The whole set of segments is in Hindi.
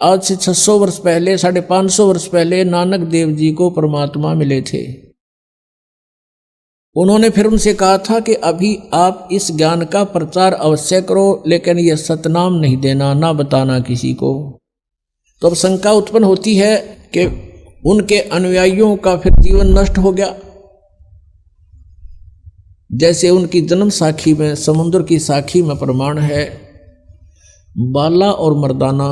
आज से 600 वर्ष पहले, 550 वर्ष पहले नानक देव जी को परमात्मा मिले थे। उन्होंने फिर उनसे कहा था कि अभी आप इस ज्ञान का प्रचार अवश्य करो, लेकिन यह सतनाम नहीं देना, ना बताना किसी को। तो अब शंका उत्पन्न होती है कि उनके अनुयायियों का फिर जीवन नष्ट हो गया। जैसे उनकी जन्म साखी में, समुद्र की साखी में प्रमाण है, बाला और मर्दाना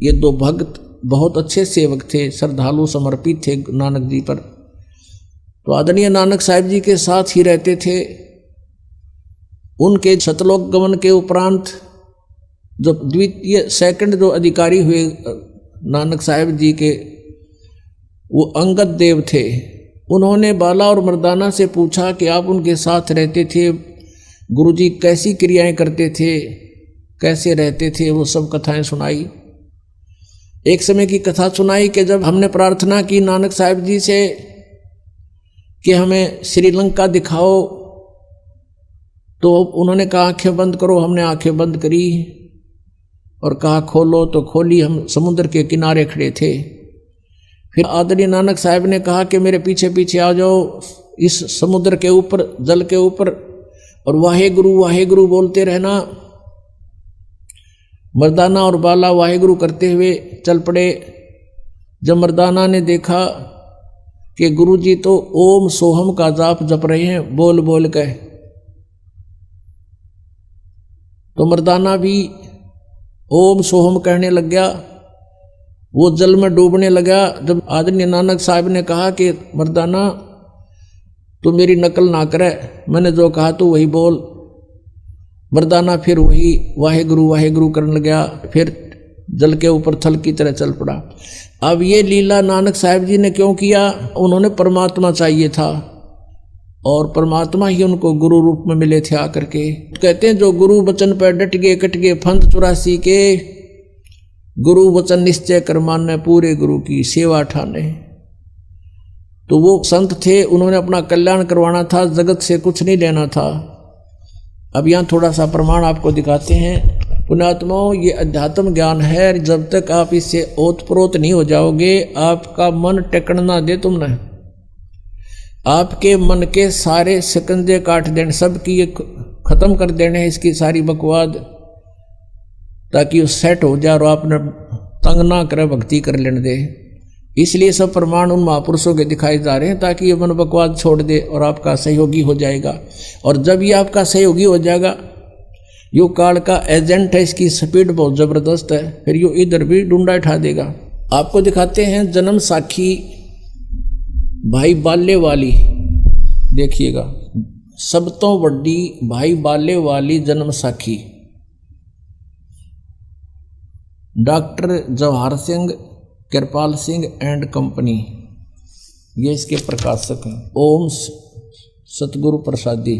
ये दो भक्त बहुत अच्छे सेवक थे, श्रद्धालु समर्पित थे नानक जी पर। तो आदरणीय नानक साहिब जी के साथ ही रहते थे। उनके सतलोक गमन के उपरांत जो द्वितीय सेकंड जो अधिकारी हुए नानक साहिब जी के, वो अंगद देव थे। उन्होंने बाला और मर्दाना से पूछा कि आप उनके साथ रहते थे, गुरुजी कैसी क्रियाएं करते थे, कैसे रहते थे, वो सब कथाएं सुनाई। एक समय की कथा सुनाई कि जब हमने प्रार्थना की नानक साहिब जी से कि हमें श्रीलंका दिखाओ, तो उन्होंने कहा आंखें बंद करो। हमने आंखें बंद करी और कहा खोलो, तो खोली। हम समुद्र के किनारे खड़े थे। फिर आदरणीय नानक साहिब ने कहा कि मेरे पीछे पीछे आ जाओ, इस समुद्र के ऊपर, जल के ऊपर, और वाहे गुरु बोलते रहना। मर्दाना और बाला वाहे गुरु करते हुए चल पड़े। जब मर्दाना ने देखा कि गुरुजी तो ओम सोहम का जाप जप रहे हैं बोल बोल के, तो मर्दाना भी ओम सोहम कहने लग गया। वो जल में डूबने लगा। जब आदरणीय नानक साहब ने कहा कि मर्दाना तू मेरी नकल ना करे, मैंने जो कहा तो वही बोल, मर्दाना फिर वही वाहे गुरु करने लगा। फिर जल के ऊपर थल की तरह चल पड़ा। अब ये लीला नानक साहब जी ने क्यों किया? उन्होंने परमात्मा चाहिए था और परमात्मा ही उनको गुरु रूप में मिले थे आकर के। कहते हैं जो गुरु वचन पर डट गए कट गए फंद 84 के, गुरु वचन निश्चय कर माने पूरे गुरु की सेवा ठाने। तो वो संत थे, उन्होंने अपना कल्याण करवाना था, जगत से कुछ नहीं लेना था। अब यहाँ थोड़ा सा प्रमाण आपको दिखाते हैं। पुण्यात्माओं, ये अध्यात्म ज्ञान है, जब तक आप इससे ओतप्रोत नहीं हो जाओगे, आपका मन टेकन ना दे तुमने, आपके मन के सारे शिकंजे काट देने, सबकी ये खत्म कर देने इसकी सारी बकवाद, ताकि वो सेट हो जाए और आपने तंग ना करे, भक्ति कर लेने दे। इसलिए सब प्रमाण उन महापुरुषों के दिखाए जा रहे हैं, ताकि ये मन बकवाद छोड़ दे और आपका सहयोगी हो जाएगा। और जब ये आपका सहयोगी हो जाएगा, यो काल का एजेंट है, इसकी स्पीड बहुत ज़बरदस्त है, फिर यो इधर भी डूंडा उठा देगा। आपको दिखाते हैं जन्म साखी भाई बाले वाली, देखिएगा, सब तो बड़ी भाई बाले वाली जन्म साखी। Doctor Jawahar Singh, Kripal Singh and company, ये इसके प्रकाशक हैं। ओम सतगुरु प्रसादी,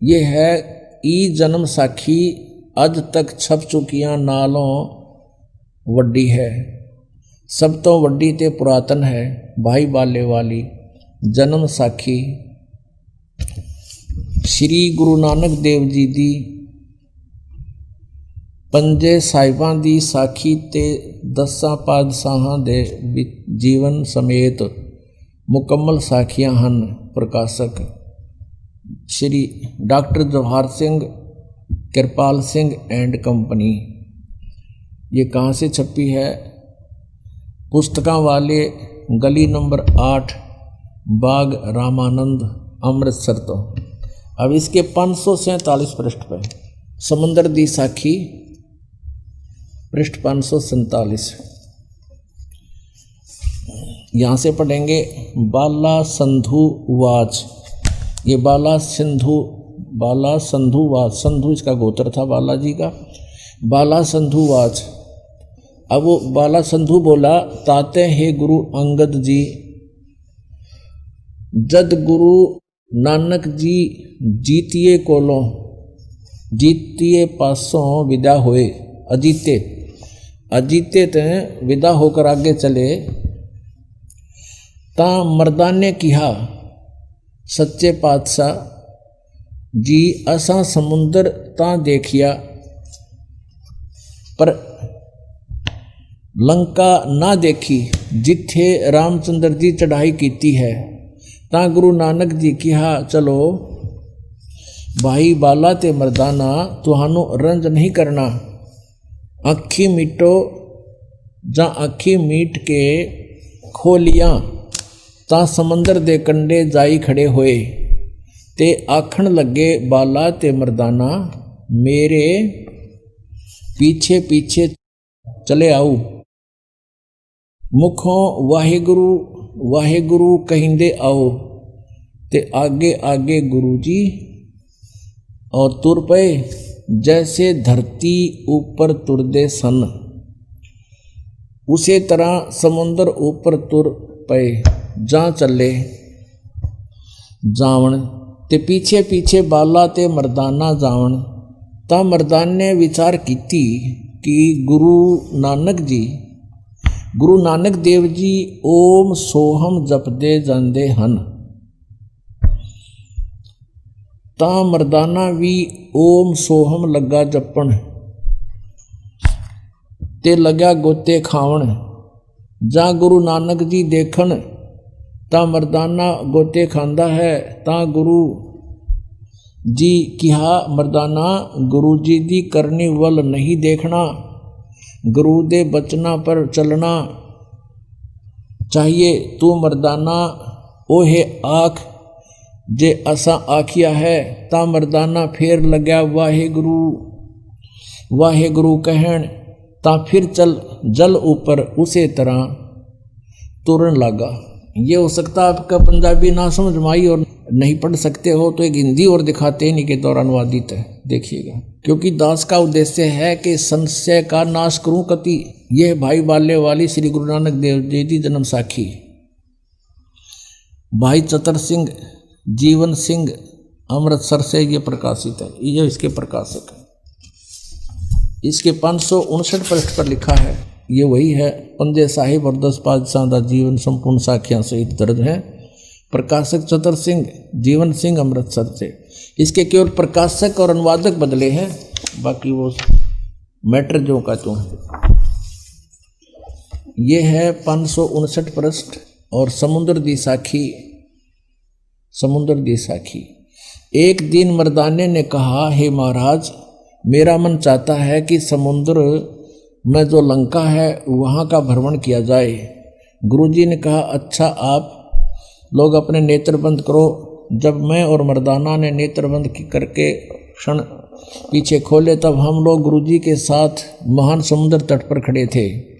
ये है ई जन्म साखी, अज तक छप चुकियां नालों वड्डी है, सब तो वड्डी ते पुरातन है, भाई बाले वाली जन्म साखी। श्री गुरु नानक देव जी दी पंजे साहिबां दी साखी ते 10 पातशाहां दे जीवन समेत मुकम्मल साखियां हन। प्रकाशक Shri doctor Jawahar Singh, Kripal Singh and company. ये कहाँ से छपी है? पुस्तकां वाले, गली नंबर 8, बाग रामानंद, अमृतसर। तो अब इसके 547 पृष्ठ पर समंदर दी साखी, पृष्ठ 547, यहाँ से पढ़ेंगे। बाला संधु वाच, ये बाला संधु वाच, संधु इसका गोत्र था बालाजी का। बाला संधु वाच, अब वो बाला संधु बोला, ताते हे गुरु अंगद जी, जद गुरु नानक जी जीतिए कोलों, जीतिए पासों विदा होए, अजीते ते विदा होकर आगे चले, ता मर्दाने किहा सच्चे पातशाह जी असा समुंदर ता देखिया, पर लंका ना देखी जिथे रामचंद्र जी चढ़ाई कीती है, ता गुरु नानक जी कहा चलो भाई बाला ते मर्दाना तुहानू रंज नहीं करना, अखी मीटो जा अखी मीट के खोलियां ता समंदर दे कंडे जाई खड़े होए, ते आखण लगे बाला ते मर्दाना मेरे पीछे पीछे चले आओ। मुखों वाहेगुरु वाहेगुरु कहिंदे आओ, ते आगे आगे गुरु जी और तुर पे जैसे धरती ऊपर तुरदे सन, उसी तरह समुंदर ऊपर तुर पे जा चले जावण, ते पीछे पीछे बाला ते मर्दाना जावण। ता मर्दान ने विचार कीती कि गुरु नानक देव जी ओम सोहम जपदे जांदे हन। ता मर्दाना भी ओम सोहम लगा जपण, ते लग्या गोते खावण। जा गुरु नानक जी देखण ता मर्दाना गोते खांदा है, ता गुरु जी कहा मर्दाना गुरु जी दी करनी वल नहीं देखना, गुरु दे बचना पर चलना चाहिए। तू मर्दाना ओहे आख जे असा आखिया है। ता मर्दाना फिर लग्या वाहेगुरु वाहेगुरु कहण, ता फिर चल जल ऊपर उसे तरह तुरन लगा। ये हो सकता आपका पंजाबी ना समझ में आई और नहीं पढ़ सकते हो तो एक हिंदी और दिखाते हैं, के दौरान अनुवादित है, देखिएगा। क्योंकि दास का उद्देश्य है कि संशय का नाश करूं कति। यह भाई बाले वाली श्री गुरु नानक देव जी की जन्म साखी। भाई चतर सिंह जीवन सिंह अमृतसर से ये प्रकाशित है, ये इसके प्रकाशक है। इसके 559 पृष्ठ पर लिखा है, ये वही है। पंजे साहिब और 10 पातशाह का जीवन संपूर्ण साखियां सहित दर्ज है। प्रकाशक चतर सिंह जीवन सिंह अमृतसर से। इसके केवल प्रकाशक और अनुवादक बदले हैं, बाकी वो मैटर जो का तो है। ये है 559 पृष्ठ और समुद्र दी साखी। एक दिन मर्दाने ने कहा, हे महाराज मेरा मन चाहता है कि समुद्र में जो लंका है वहाँ का भ्रमण किया जाए। गुरुजी ने कहा, अच्छा आप लोग अपने नेत्र बंद करो। जब मैं और मर्दाना ने नेत्र बंद करके क्षण पीछे खोले, तब हम लोग गुरुजी के साथ महान समुद्र तट पर खड़े थे।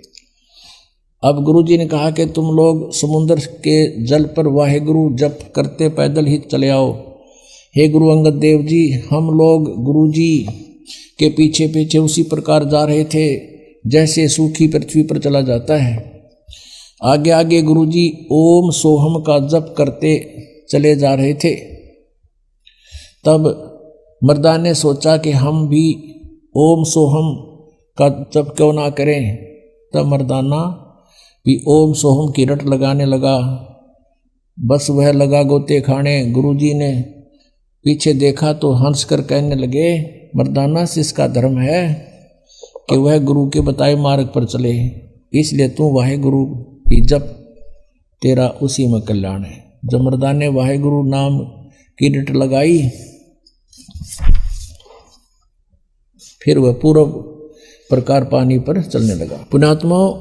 अब गुरुजी ने कहा कि तुम लोग समुद्र के जल पर वाहेगुरु जप करते पैदल ही चले आओ। हे गुरु अंगद देव जी, हम लोग गुरुजी के पीछे पीछे उसी प्रकार जा रहे थे जैसे सूखी पृथ्वी पर चला जाता है। आगे आगे गुरुजी ओम सोहम का जप करते चले जा रहे थे। तब मर्दान ने सोचा कि हम भी ओम सोहम का जप क्यों ना करें। तब मर्दाना भी ओम सोहम की रट लगाने लगा। बस वह लगा गोते खाने। गुरुजी ने पीछे देखा तो हंस कर कहने लगे, मर्दाना से इसका धर्म है कि वह गुरु के बताए मार्ग पर चले, इसलिए तू वाहेगुरु की जप, तेरा उसी में कल्याण है। जब मर्दाने ने वाहेगुरु नाम की रट लगाई, फिर वह पूर्व प्रकार पानी पर चलने लगा। पुण्यात्माओं,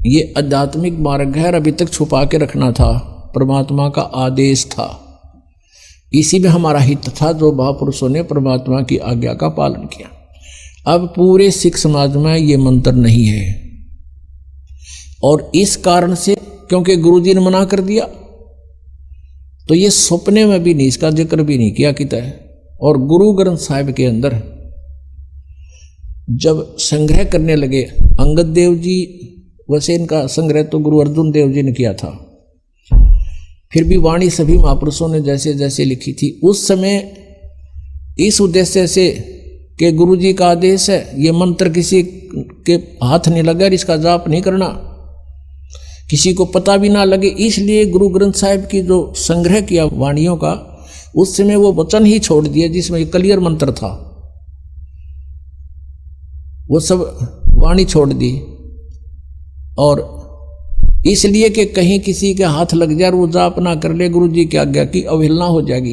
ये आध्यात्मिक मार्ग है, अभी तक छुपा के रखना था, परमात्मा का आदेश था। इसी में हमारा हित था जो महापुरुषों ने परमात्मा की आज्ञा का पालन किया। अब पूरे सिख समाज में ये मंत्र नहीं है, और इस कारण से क्योंकि गुरुजी ने मना कर दिया, तो ये सपने में भी नहीं, इसका जिक्र भी नहीं किया किता है। और गुरु ग्रंथ साहिब के अंदर जब संग्रह करने लगे अंगद देव जी, वैसे इनका संग्रह तो गुरु अर्जुन देव जी ने किया था, फिर भी वाणी सभी महापुरुषों ने जैसे जैसे लिखी थी उस समय इस उद्देश्य से कि गुरुजी का आदेश है, ये मंत्र किसी के हाथ नहीं लगा, इसका जाप नहीं करना, किसी को पता भी ना लगे, इसलिए गुरु ग्रंथ साहिब की जो संग्रह किया वाणियों का, उस समय वो वचन ही छोड़ दिया जिसमें क्लियर मंत्र था। वो सब वाणी छोड़ दी, और इसलिए कि कहीं किसी के हाथ लग जाए और वो जाप ना कर ले, गुरु जी की आज्ञा की अवहेलना हो जाएगी।